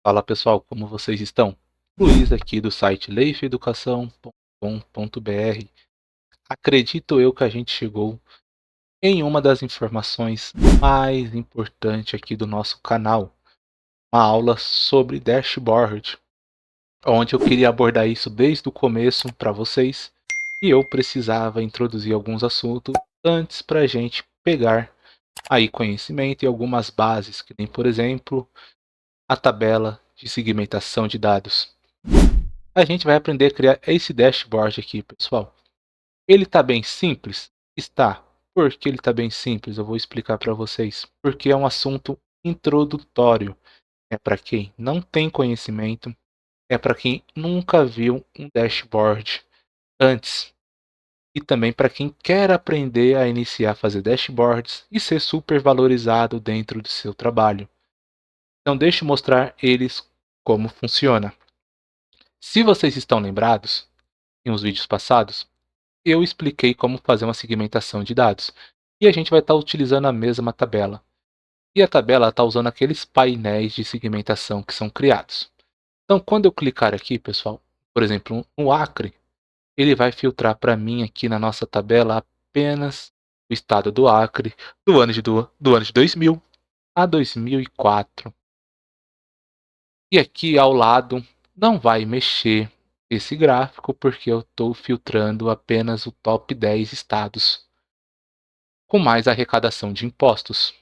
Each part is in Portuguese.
Fala pessoal, como vocês estão? Luiz aqui do site leifeeducação.com.br. Acredito eu que a gente chegou em uma das informações mais importantes aqui do nosso canal, uma aula sobre dashboard, onde eu queria abordar isso desde o começo para vocês e eu precisava introduzir alguns assuntos antes para a gente pegar aí conhecimento e algumas bases, que nem por exemplo a tabela de segmentação de dados. A gente vai aprender a criar esse dashboard aqui, pessoal. Ele está bem simples? Está. Por que ele está bem simples? Eu vou explicar para vocês. Porque é um assunto introdutório. É para quem não tem conhecimento, é para quem nunca viu um dashboard antes. E também para quem quer aprender a iniciar a fazer dashboards e ser super valorizado dentro do seu trabalho. Então deixe eu mostrar eles como funciona. Se vocês estão lembrados, em uns vídeos passados, eu expliquei como fazer uma segmentação de dados. E a gente vai estar utilizando a mesma tabela. E a tabela está usando aqueles painéis de segmentação que são criados. Então, quando eu clicar aqui, pessoal, por exemplo, no Acre, ele vai filtrar para mim aqui na nossa tabela apenas o estado do Acre do ano de 2000 a 2004. E aqui ao lado não vai mexer esse gráfico porque eu estou filtrando apenas o top 10 estados com mais arrecadação de impostos.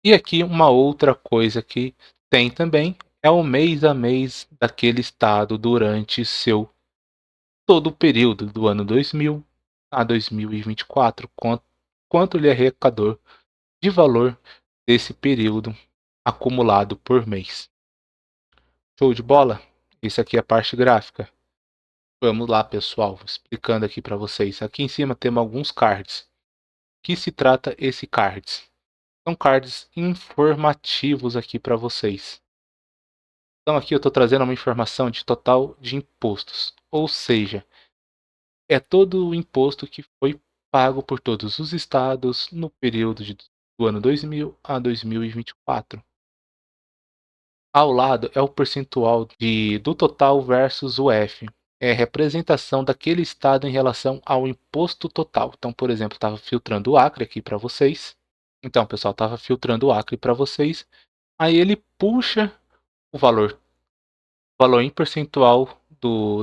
E aqui uma outra coisa que tem também é o mês a mês daquele estado durante todo o período do ano 2000 a 2024, quanto ele arrecadou de valor desse período acumulado por mês. Show de bola? Isso aqui é a parte gráfica. Vamos lá, pessoal, explicando aqui para vocês. Aqui em cima temos alguns cards. Que se trata esse cards? São cards informativos aqui para vocês. Então aqui eu estou trazendo uma informação de total de impostos, ou seja, é todo o imposto que foi pago por todos os estados no período do ano 2000 a 2024. Ao lado é o percentual do total versus o F. É a representação daquele estado em relação ao imposto total. Então, por exemplo, estava filtrando o Acre aqui para vocês. Então, pessoal, estava filtrando o Acre para vocês. Aí ele puxa o valor em percentual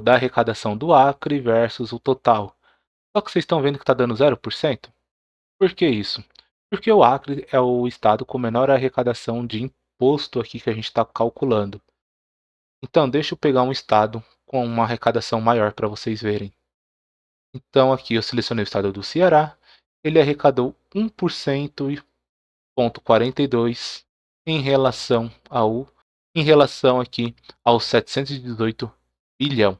da arrecadação do Acre versus o total. Só que vocês estão vendo que está dando 0%. Por que isso? Porque o Acre é o estado com menor arrecadação de imposto aqui que a gente está calculando. Então, deixa eu pegar um estado com uma arrecadação maior para vocês verem. Então, aqui eu selecionei o estado do Ceará. Ele arrecadou 1,42% em relação aqui aos 718 bilhão.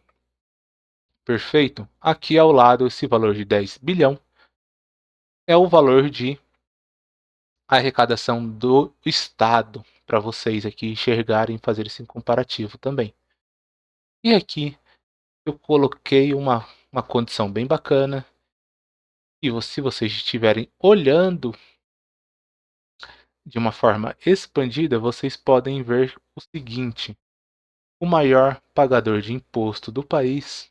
Perfeito? Aqui ao lado, esse valor de 10 bilhão é o valor de arrecadação do Estado, para vocês aqui enxergarem e fazer esse comparativo também. E aqui eu coloquei uma condição bem bacana. E se vocês estiverem olhando de uma forma expandida, vocês podem ver o seguinte: o maior pagador de imposto do país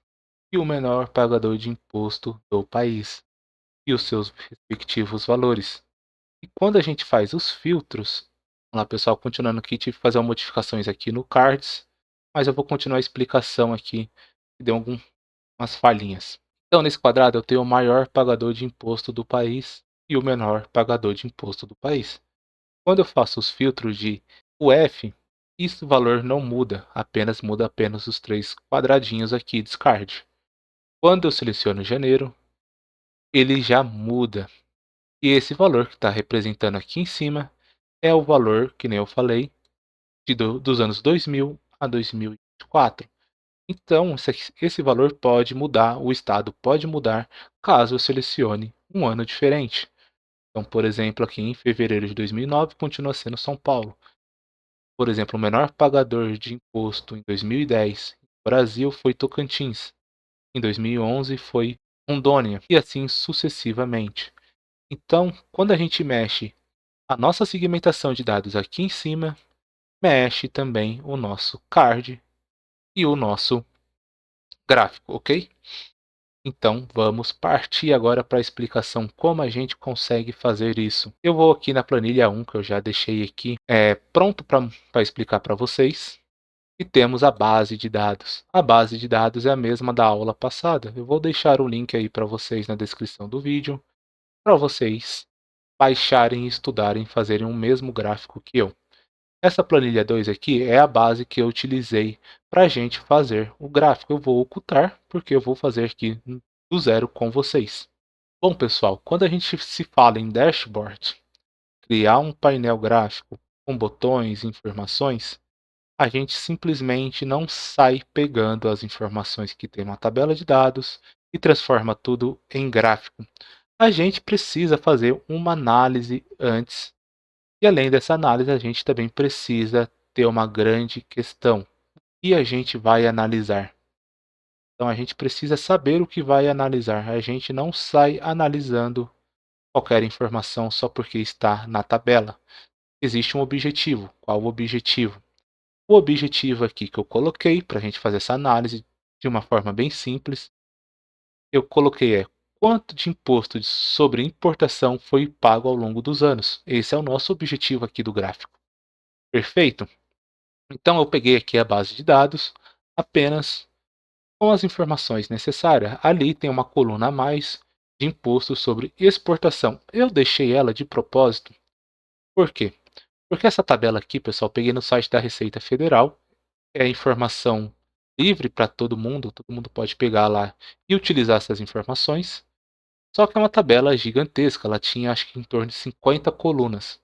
e o menor pagador de imposto do país e os seus respectivos valores. E quando a gente faz os filtros, vamos lá pessoal, continuando aqui, tive que fazer umas modificações aqui no cards, mas eu vou continuar a explicação aqui, que deu algumas falhinhas. Então nesse quadrado eu tenho o maior pagador de imposto do país e o menor pagador de imposto do país. Quando eu faço os filtros de UF, esse valor não muda, muda apenas os três quadradinhos aqui, descarte. Quando eu seleciono janeiro, ele já muda. E esse valor que está representando aqui em cima é o valor, que nem eu falei, dos anos 2000 a 2024. Então, esse valor pode mudar, o estado pode mudar, caso eu selecione um ano diferente. Então, por exemplo, aqui em fevereiro de 2009 continua sendo São Paulo. Por exemplo, o menor pagador de imposto em 2010 no Brasil foi Tocantins. Em 2011 foi Rondônia e assim sucessivamente. Então, quando a gente mexe a nossa segmentação de dados aqui em cima, mexe também o nosso card e o nosso gráfico, ok? Então vamos partir agora para a explicação como a gente consegue fazer isso. Eu vou aqui na planilha 1 que eu já deixei aqui pronto para explicar para vocês. E temos a base de dados. A base de dados é a mesma da aula passada. Eu vou deixar o link aí para vocês na descrição do vídeo, para vocês baixarem, estudarem, fazerem o mesmo gráfico que eu. Essa planilha 2 aqui é a base que eu utilizei para a gente fazer o gráfico. Eu vou ocultar, porque eu vou fazer aqui do zero com vocês. Bom, pessoal, quando a gente se fala em dashboard, criar um painel gráfico com botões e informações, a gente simplesmente não sai pegando as informações que tem na tabela de dados e transforma tudo em gráfico. A gente precisa fazer uma análise antes, e além dessa análise, a gente também precisa ter uma grande questão. E a gente vai analisar. Então a gente precisa saber o que vai analisar. A gente não sai analisando qualquer informação só porque está na tabela. Existe um objetivo. Qual o objetivo? O objetivo aqui que eu coloquei para a gente fazer essa análise de uma forma bem simples, eu coloquei quanto de imposto sobre importação foi pago ao longo dos anos. Esse é o nosso objetivo aqui do gráfico. Perfeito? Então eu peguei aqui a base de dados apenas com as informações necessárias. Ali tem uma coluna a mais de imposto sobre exportação. Eu deixei ela de propósito. Por quê? Porque essa tabela aqui, pessoal, peguei no site da Receita Federal. É informação livre para todo mundo pode pegar lá e utilizar essas informações. Só que é uma tabela gigantesca, ela tinha acho que em torno de 50 colunas.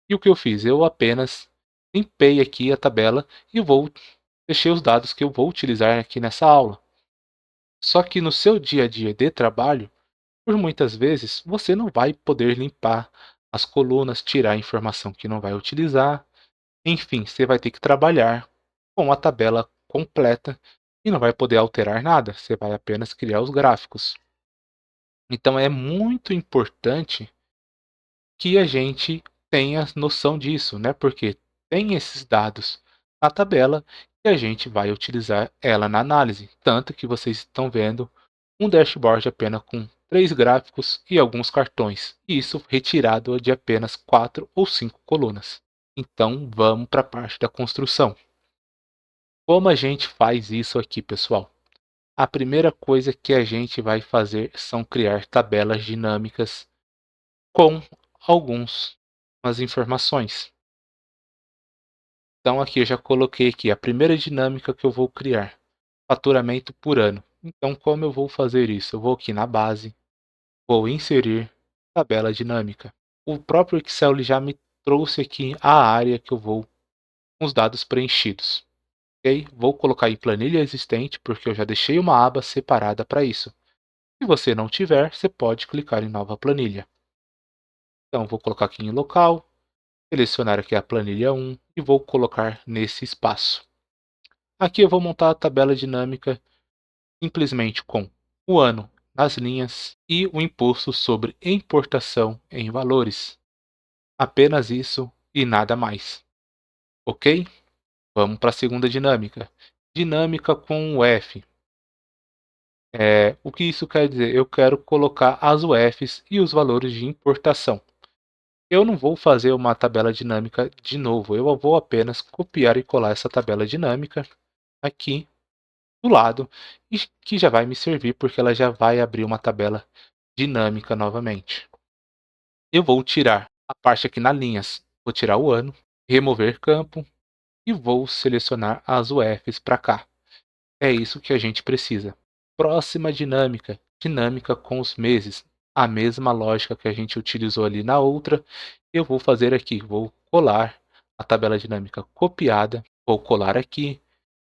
E o que eu fiz? Eu apenas limpei aqui a tabela e deixei os dados que eu vou utilizar aqui nessa aula. Só que no seu dia a dia de trabalho, por muitas vezes, você não vai poder limpar as colunas, tirar a informação que não vai utilizar. Enfim, você vai ter que trabalhar com a tabela completa e não vai poder alterar nada, você vai apenas criar os gráficos. Então é muito importante que a gente tenha noção disso, né? Porque tem esses dados na tabela e a gente vai utilizar ela na análise. Tanto que vocês estão vendo um dashboard apenas com 3 gráficos e alguns cartões. E isso retirado de apenas 4 ou 5 colunas. Então vamos para a parte da construção. Como a gente faz isso aqui, pessoal? A primeira coisa que a gente vai fazer são criar tabelas dinâmicas com algumas informações. Então aqui eu já coloquei aqui a primeira dinâmica que eu vou criar, faturamento por ano. Então como eu vou fazer isso? Eu vou aqui na base, vou inserir tabela dinâmica. O próprio Excel ele já me trouxe aqui a área que eu vou com os dados preenchidos. Ok? Vou colocar em planilha existente, porque eu já deixei uma aba separada para isso. Se você não tiver, você pode clicar em nova planilha. Então, vou colocar aqui em local, selecionar aqui a planilha 1 e vou colocar nesse espaço. Aqui eu vou montar a tabela dinâmica simplesmente com o ano nas linhas e o imposto sobre importação em valores. Apenas isso e nada mais. Ok? Vamos para a segunda dinâmica. Dinâmica com o F. O que isso quer dizer? Eu quero colocar as UFs e os valores de importação. Eu não vou fazer uma tabela dinâmica de novo, eu vou apenas copiar e colar essa tabela dinâmica aqui do lado, e que já vai me servir porque ela já vai abrir uma tabela dinâmica novamente. Eu vou tirar a parte aqui nas linhas, vou tirar o ano, remover campo e vou selecionar as UFs para cá. É isso que a gente precisa. Próxima dinâmica, dinâmica com os meses. A mesma lógica que a gente utilizou ali na outra, eu vou fazer aqui. Vou colar a tabela dinâmica copiada, vou colar aqui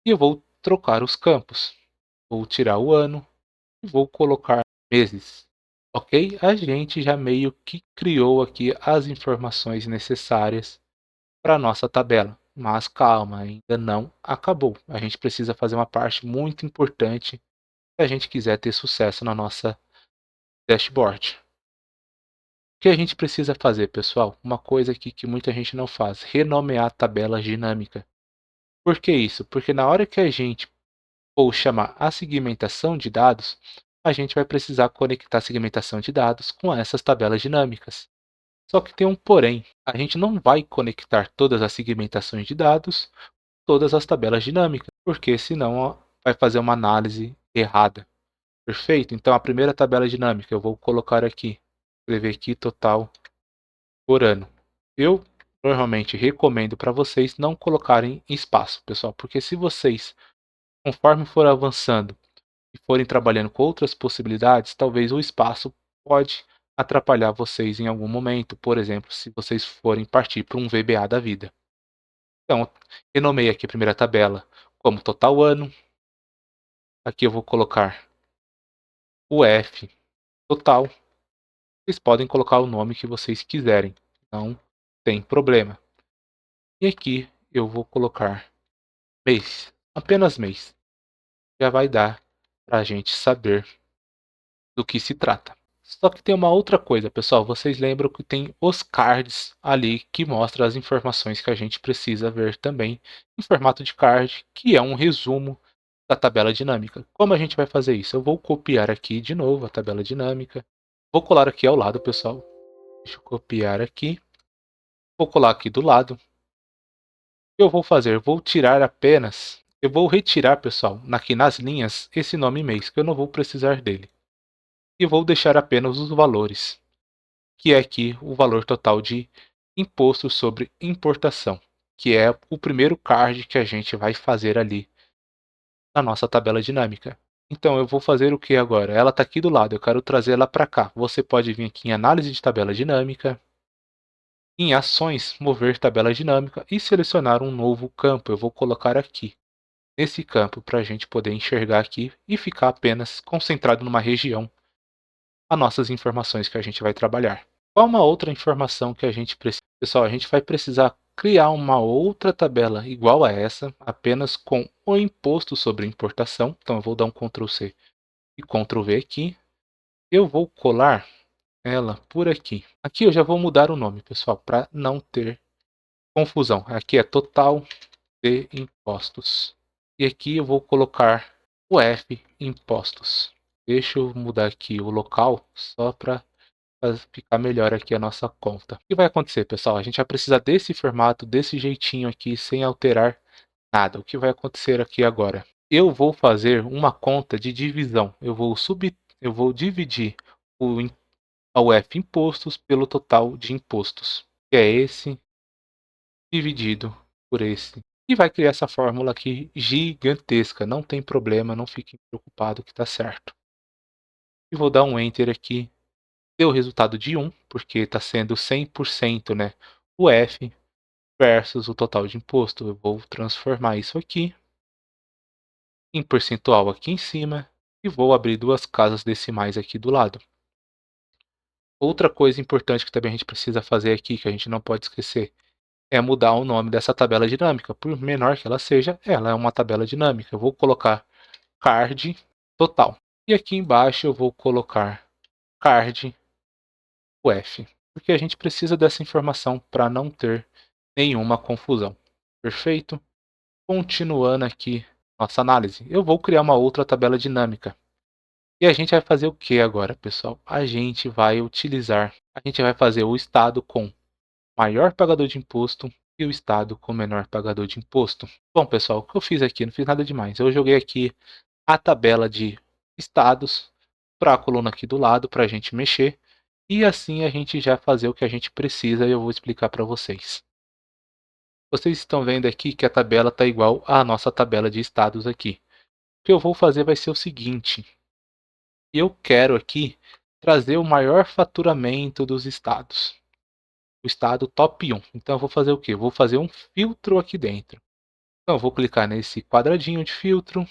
e eu vou trocar os campos. Vou tirar o ano e vou colocar meses. Ok? A gente já meio que criou aqui as informações necessárias para a nossa tabela. Mas calma, ainda não acabou. A gente precisa fazer uma parte muito importante se a gente quiser ter sucesso na nossa dashboard. O que a gente precisa fazer, pessoal? Uma coisa aqui que muita gente não faz: renomear tabelas dinâmicas. Por que isso? Porque na hora que a gente for chamar a segmentação de dados, a gente vai precisar conectar a segmentação de dados com essas tabelas dinâmicas. Só que tem um porém: a gente não vai conectar todas as segmentações de dados, todas as tabelas dinâmicas, porque senão ó, vai fazer uma análise errada. Perfeito? Então a primeira tabela dinâmica eu vou colocar aqui, escrever aqui total por ano. Eu normalmente recomendo para vocês não colocarem espaço, pessoal, porque se vocês, conforme for avançando e forem trabalhando com outras possibilidades, talvez o espaço pode atrapalhar vocês em algum momento, por exemplo, se vocês forem partir para um VBA da vida. Então, renomeei aqui a primeira tabela como total ano. Aqui eu vou colocar o F total. Vocês podem colocar o nome que vocês quiserem, não tem problema. E aqui eu vou colocar mês, apenas mês. Já vai dar para a gente saber do que se trata. Só que tem uma outra coisa, pessoal. Vocês lembram que tem os cards ali que mostram as informações que a gente precisa ver também em formato de card, que é um resumo da tabela dinâmica. Como a gente vai fazer isso? Eu vou copiar aqui de novo a tabela dinâmica. Vou colar aqui ao lado, pessoal. Deixa eu copiar aqui. Vou colar aqui do lado. O que eu vou fazer? Vou tirar apenas. Eu vou retirar, pessoal, aqui nas linhas, esse nome mês, que eu não vou precisar dele. E vou deixar apenas os valores, que é aqui o valor total de imposto sobre importação, que é o primeiro card que a gente vai fazer ali na nossa tabela dinâmica. Então eu vou fazer o que agora? Ela está aqui do lado, eu quero trazer ela para cá. Você pode vir aqui em análise de tabela dinâmica, em ações, mover tabela dinâmica e selecionar um novo campo. Eu vou colocar aqui, nesse campo, para a gente poder enxergar aqui e ficar apenas concentrado numa região as nossas informações que a gente vai trabalhar. Qual uma outra informação que a gente precisa? Pessoal, a gente vai precisar criar uma outra tabela igual a essa, apenas com o imposto sobre importação. Então eu vou dar um Ctrl C e Ctrl V aqui. Eu vou colar ela por aqui. Aqui eu já vou mudar o nome, pessoal, para não ter confusão. Aqui é total de impostos. E aqui eu vou colocar o F impostos. Deixa eu mudar aqui o local só para ficar melhor aqui a nossa conta. O que vai acontecer, pessoal? A gente vai precisar desse formato, desse jeitinho aqui, sem alterar nada. O que vai acontecer aqui agora? Eu vou fazer uma conta de divisão. Eu vou dividir o F impostos pelo total de impostos, que é esse dividido por esse. E vai criar essa fórmula aqui gigantesca. Não tem problema, não fiquem preocupados que está certo. E vou dar um Enter aqui. Deu o resultado de 1, porque está sendo 100%, né? O F versus o total de imposto. Eu vou transformar isso aqui em percentual aqui em cima e vou abrir duas casas decimais aqui do lado. Outra coisa importante que também a gente precisa fazer aqui, que a gente não pode esquecer, é mudar o nome dessa tabela dinâmica. Por menor que ela seja, ela é uma tabela dinâmica. Eu vou colocar card total. E aqui embaixo eu vou colocar card UF, porque a gente precisa dessa informação para não ter nenhuma confusão. Perfeito? Continuando aqui nossa análise, eu vou criar uma outra tabela dinâmica. E a gente vai fazer o que agora, pessoal? A gente vai fazer o estado com maior pagador de imposto e o estado com menor pagador de imposto. Bom, pessoal, o que eu fiz aqui? Não fiz nada demais. Eu joguei aqui a tabela de estados para a coluna aqui do lado para a gente mexer. E assim a gente já fazer o que a gente precisa e eu vou explicar para vocês. Vocês estão vendo aqui que a tabela está igual à nossa tabela de estados aqui. O que eu vou fazer vai ser o seguinte. Eu quero aqui trazer o maior faturamento dos estados. O estado top 1. Então eu vou fazer o quê? Eu vou fazer um filtro aqui dentro. Então eu vou clicar nesse quadradinho de filtro.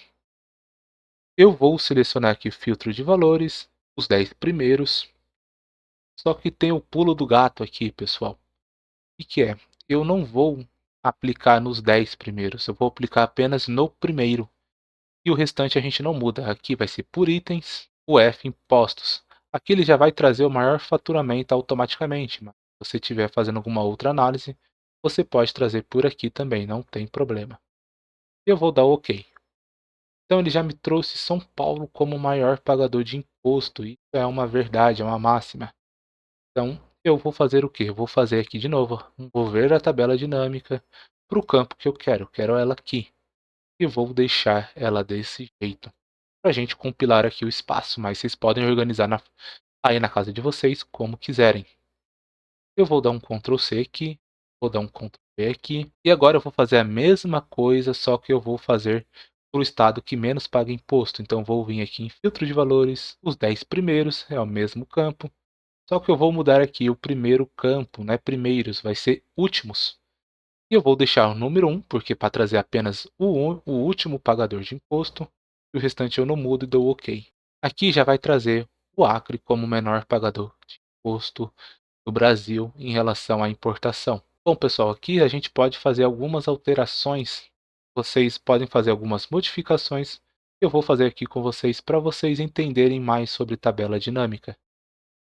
Eu vou selecionar aqui filtro de valores, os 10 primeiros. Só que tem o pulo do gato aqui, pessoal. O que é? Eu não vou aplicar nos 10 primeiros, eu vou aplicar apenas no primeiro. E o restante a gente não muda. Aqui vai ser por itens, o F impostos. Aqui ele já vai trazer o maior faturamento automaticamente, mas se você estiver fazendo alguma outra análise, você pode trazer por aqui também, não tem problema. Eu vou dar OK. Então ele já me trouxe São Paulo como o maior pagador de imposto, isso é uma verdade, é uma máxima. Então eu vou fazer o quê? Eu vou fazer aqui de novo, vou ver a tabela dinâmica para o campo que eu quero ela aqui. E vou deixar ela desse jeito, para a gente compilar aqui o espaço, mas vocês podem organizar aí na casa de vocês como quiserem. Eu vou dar um Ctrl C aqui, vou dar um Ctrl V aqui, e agora eu vou fazer a mesma coisa, só que eu vou fazer para o estado que menos paga imposto. Então vou vir aqui em filtro de valores, os 10 primeiros, é o mesmo campo, só que eu vou mudar aqui o primeiro campo, não é primeiros, vai ser últimos. E eu vou deixar o número 1, porque para trazer apenas o último pagador de imposto, e o restante eu não mudo e dou OK. Aqui já vai trazer o Acre como o menor pagador de imposto do Brasil em relação à importação. Bom, pessoal, aqui a gente pode fazer algumas alterações. Vocês podem fazer algumas modificações. Eu vou fazer aqui com vocês para vocês entenderem mais sobre tabela dinâmica.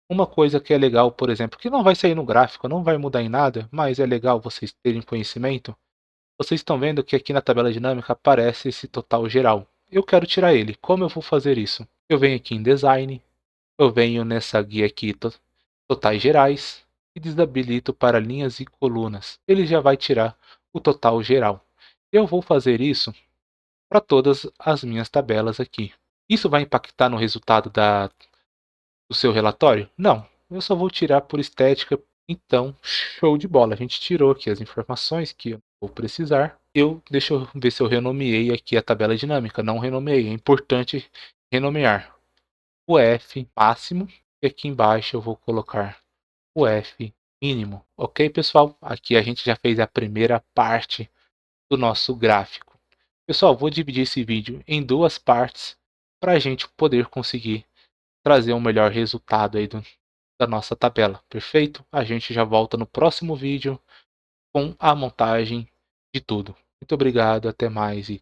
Uma coisa que é legal, por exemplo, que não vai sair no gráfico, não vai mudar em nada, mas é legal vocês terem conhecimento. Vocês estão vendo que aqui na tabela dinâmica aparece esse total geral. Eu quero tirar ele. Como eu vou fazer isso? Eu venho aqui em Design, eu venho nessa guia aqui, totais gerais, e desabilito para linhas e colunas. Ele já vai tirar o total geral. Eu vou fazer isso para todas as minhas tabelas aqui. Isso vai impactar no resultado do seu relatório? Não, eu só vou tirar por estética. Então, show de bola. A gente tirou aqui as informações que eu vou precisar. Deixa eu ver se eu renomeei aqui a tabela dinâmica. Não renomeei, é importante renomear o F máximo e aqui embaixo eu vou colocar o F mínimo. Ok, pessoal? Aqui a gente já fez a primeira parte do nosso gráfico. Pessoal, vou dividir esse vídeo em duas partes para a gente poder conseguir trazer um melhor resultado aí da nossa tabela. Perfeito? A gente já volta no próximo vídeo com a montagem de tudo. Muito obrigado, até mais e